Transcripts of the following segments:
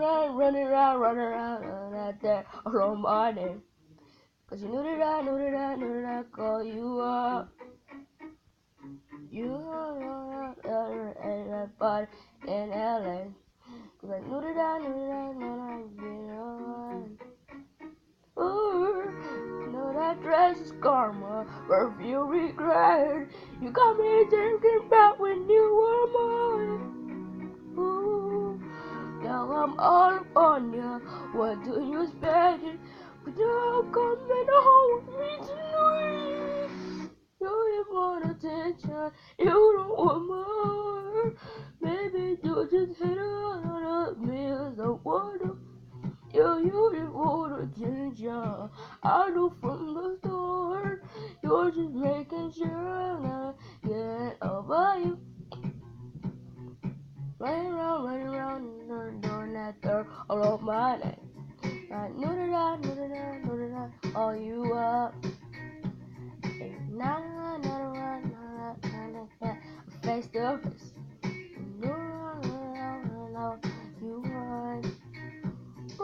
running around out there all morning. Cause you know that I call you up. You are but in LA. Cause I know that I've been on. Ooh, know that dress is karma, perfume regret. You got me thinking about when you were mine. Ooh, now I'm all on ya. What do you expect? But you're coming home with me tonight. You want attention, you don't want more. Maybe you just hit on me as a water. You just want attention. I know from the start. You're just making sure I get over you. Running around, doing that dirt all over my neck. I know that I all you up. Face to face. No, you want.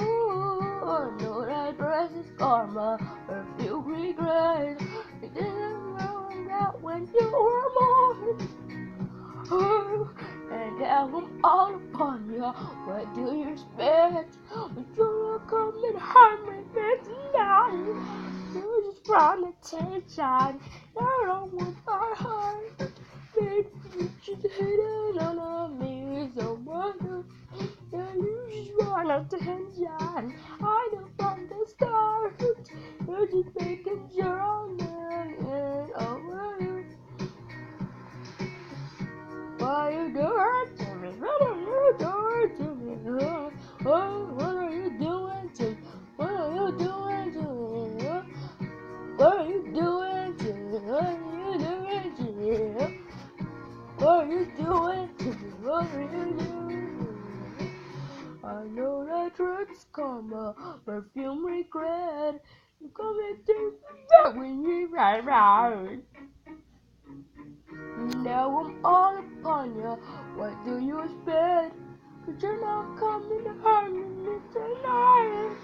Ooh, I know that dress is karma, perfume regret. It didn't run out when you were born. Ooh, and now I'm all upon you. What do you expect? But you're coming home with me tonight. You just want attention. You don't want my heart. Maybe you should hit it on me so much. Yeah, you just want attention. I know from the start. You're just making sure I'm getting over you. Why you do it to me? What are you doing to me? Oh, what are you doing to me? What are you doing to me? What are you doing to me? What are you doing to me? What are you doing to me? What are you doing to me? I know that drugs karma, perfume regret. You come and think that when you ride around. Now I'm all upon you. What do you expect? But you're not coming to harm me tonight.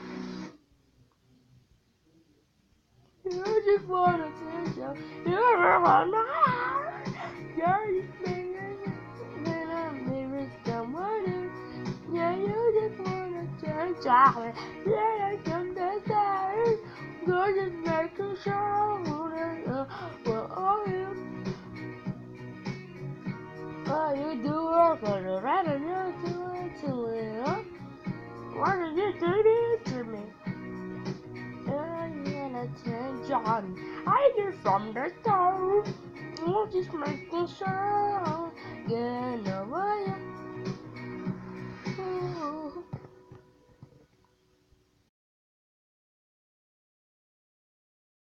You just want attention. You don't want my heart. You're just making when I'm leaving someone else. Yeah, you just want attention. Yeah, I come to say. You're just making sure I wanna know what are you? What you doing for the rest of you doing to me, huh? What are you doing to me? And attention. I knew from the start. I'm just making sure I'm getting over you.